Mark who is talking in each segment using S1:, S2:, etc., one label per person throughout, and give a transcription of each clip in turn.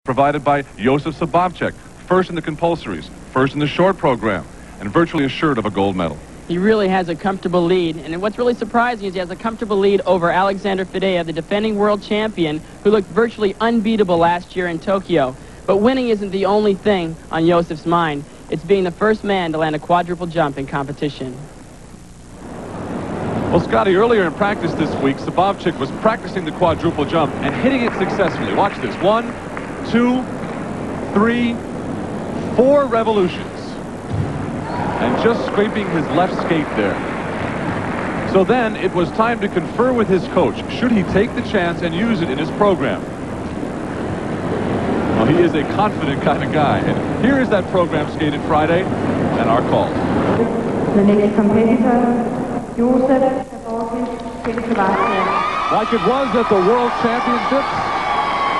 S1: provided by Josef Sabovcik, first in the compulsories, first in the short program, and virtually assured of a gold medal.
S2: He really has a comfortable lead, and what's really surprising is he has a comfortable lead over Alexander Fadeev, the defending world champion, who looked virtually unbeatable last year in Tokyo. But winning isn't the only thing on Josef's mind. It's being the first man to land a quadruple jump in competition.
S1: Well, Scotty, earlier in practice this week, Sabovcik was practicing the quadruple jump and hitting it successfully. Watch this. 1, 2, 3, 4 revolutions. And just scraping his left skate there. So then it was time to confer with his coach. Should he take the chance and use it in his program? Well, he is a confident kind of guy. And here is that program skated Friday and our call.
S3: The next competitor, Josef Sabovcik.
S1: Like it was at the World Championships,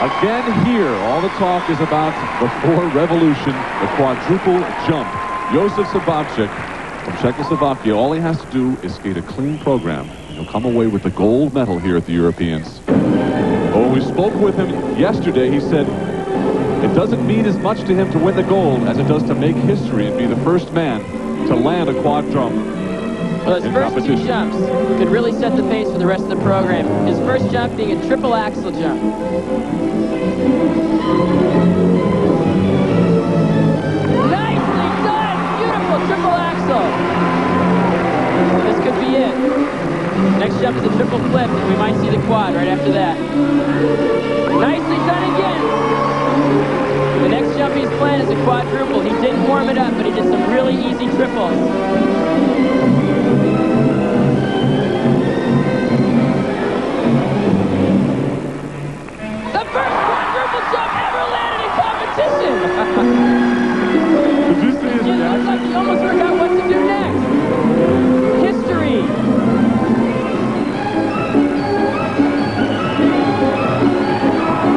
S1: again here, all the talk is about the 4 revolution, the quadruple jump. Josef Sabovcik from Czechoslovakia, all he has to do is skate a clean program. He'll come away with the gold medal here at the Europeans. But when we spoke with him yesterday, he said it doesn't mean as much to him to win the gold as it does to make history and be the first man to land a quad jump.
S2: Well, his first 2 jumps could really set the pace for the rest of the program. His first jump being a triple axel jump. Triple axel. This could be it. Next jump is a triple flip, and we might see the quad right after that. Nicely done again. The next jump he's planned is a quadruple. He didn't warm it up, but he did some really easy triples. The first quadruple jump ever landed in competition. It looks like he almost forgot what to do next. History.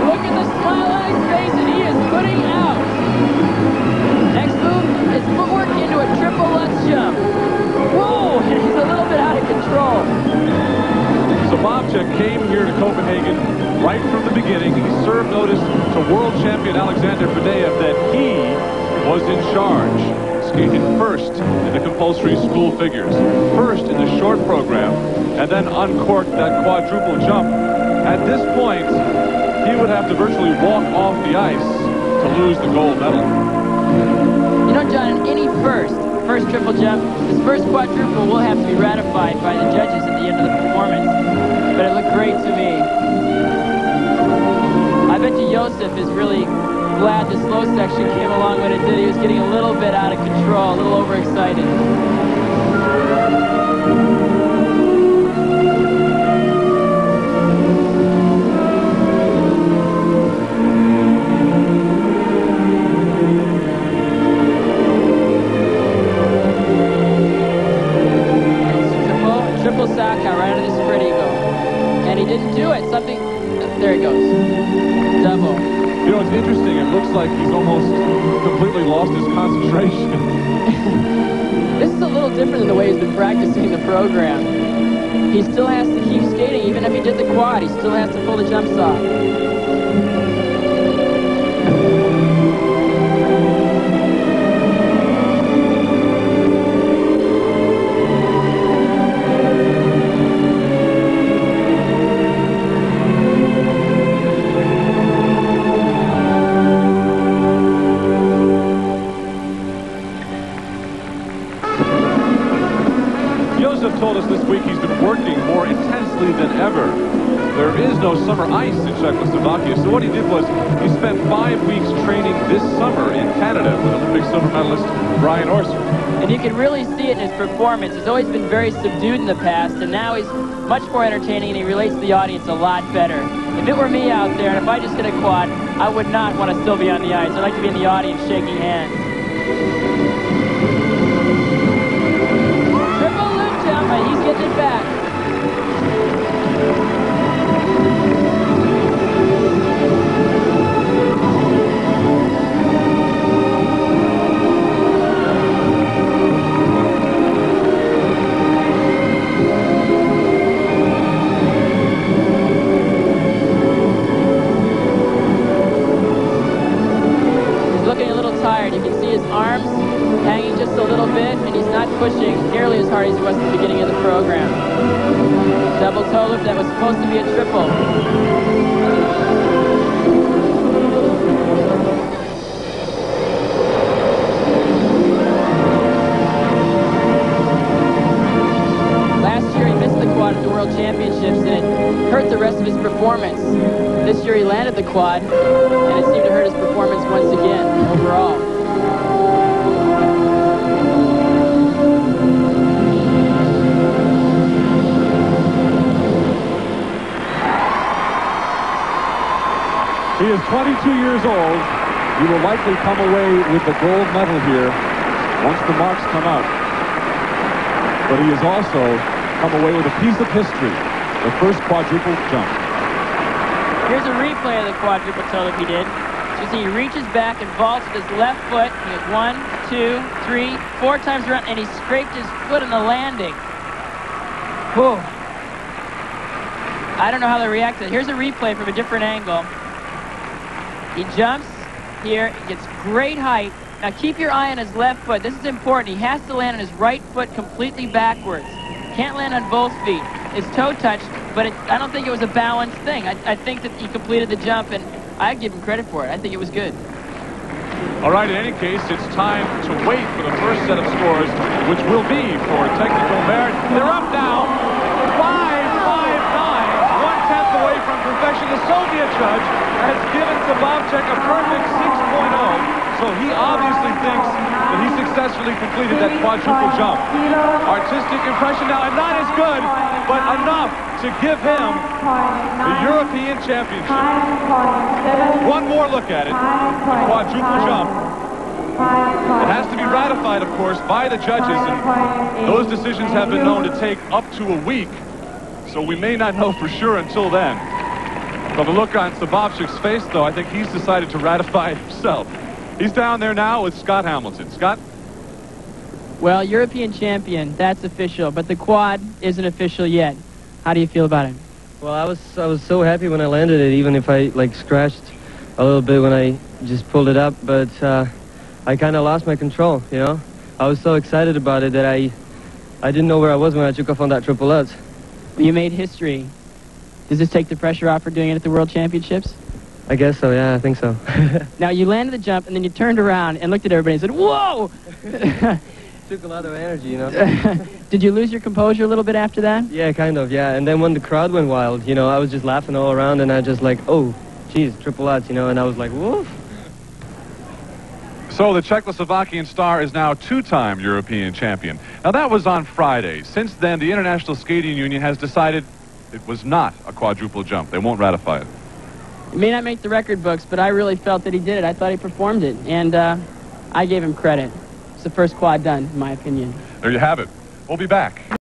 S2: Look at the smile on his face, and he is putting out. Next move is footwork into a triple Lutz jump. Whoa, and he's a little bit out of control.
S1: Sabovcik came here to Copenhagen right from the beginning. He served notice to world champion Alexander Fadeev that he was in charge. Skated first in the compulsory school figures, first in the short program, and then uncorked that quadruple jump. At this point, he would have to virtually walk off the ice to lose the gold medal.
S2: You know, John, any first triple jump, this first quadruple will have to be ratified by the judges at the end of the performance. But it looked great to me. I bet you Josef is really glad the slow section came along when it did. He was getting a little bit out of control, a little overexcited. Triple Saka right out of the spread eagle. And he didn't do it. Something, there it goes. Double.
S1: You know, it's interesting. It looks like he's almost completely lost his concentration.
S2: This is a little different than the way he's been practicing the program. He still has to keep skating. Even if he did the quad, he still has to pull the jumps off.
S1: Josef told us this week he's been working more intensely than ever. There is no summer ice in Czechoslovakia, so what he did was he spent 5 weeks training this summer in Canada with Olympic silver medalist Brian Orser.
S2: And you can really see it in his performance. He's always been very subdued in the past, and now he's much more entertaining, and he relates to the audience a lot better. If it were me out there, and if I just hit a quad, I would not want to still be on the ice. I'd like to be in the audience shaking hands. Triple loop jump, and he's getting it back. his arms hanging just a little bit, and he's not pushing nearly as hard as he was at the beginning of the program. Double toe loop that was supposed to be a triple. Last year he missed the quad at the World Championships, and it hurt the rest of his performance. This year he landed the quad, and it seemed to hurt his performance once again, overall.
S1: He is 22 years old. He will likely come away with the gold medal here once the marks come out. But he has also come away with a piece of history, the first quadruple jump.
S2: Here's a replay of the quadruple toe loop he did. You see he reaches back and vaults with his left foot. He goes 1, 2, 3, 4 times around, and he scraped his foot in the landing. Whew. I don't know how they reacted. Here's a replay from a different angle. He jumps here, he gets great height. Now keep your eye on his left foot. This is important. He has to land on his right foot completely backwards. Can't land on both feet. His toe touched, but I don't think it was a balanced thing. I think that he completed the jump, and I give him credit for it. I think it was good.
S1: All right, in any case, it's time to wait for the first set of scores, which will be for technical merit. They're up now. 5.59, 1/10 away from perfection. The Soviet judge has given Sabovcik a perfect 6.0, so he obviously thinks that he successfully completed that quadruple jump. Artistic impression now, and not as good, but enough to give him the European Championship. One more look at it, the quadruple jump. It has to be ratified, of course, by the judges, and those decisions have been known to take up to a week, so we may not know for sure until then. But the look on Sabovcik's face, though, I think he's decided to ratify it himself. He's down there now with Scott Hamilton. Scott?
S2: Well, European champion, that's official, but the quad isn't official yet. How do you feel about it?
S4: Well, I was so happy when I landed it, even if I scratched a little bit when I just pulled it up, but I kind of lost my control, you know? I was so excited about it that I didn't know where I was when I took off on that triple Lutz.
S2: You made history. Does this take the pressure off for doing it at the World Championships?
S4: I guess so, yeah, I think so.
S2: Now, you landed the jump, and then you turned around and looked at everybody and said, whoa!
S4: Took a lot of energy, you know?
S2: Did you lose your composure a little bit after that?
S4: Yeah, kind of, yeah. And then when the crowd went wild, you know, I was just laughing all around, and I just oh, geez, triple Lutz, you know, and I was like, woof.
S1: So the Czechoslovakian star is now two-time European champion. Now that was on Friday. Since then, the International Skating Union has decided it was not a quadruple jump. They won't ratify it.
S2: It may not make the record books, but I really felt that he did it. I thought he performed it, and I gave him credit. It's the first quad done, in my opinion.
S1: There you have it. We'll be back.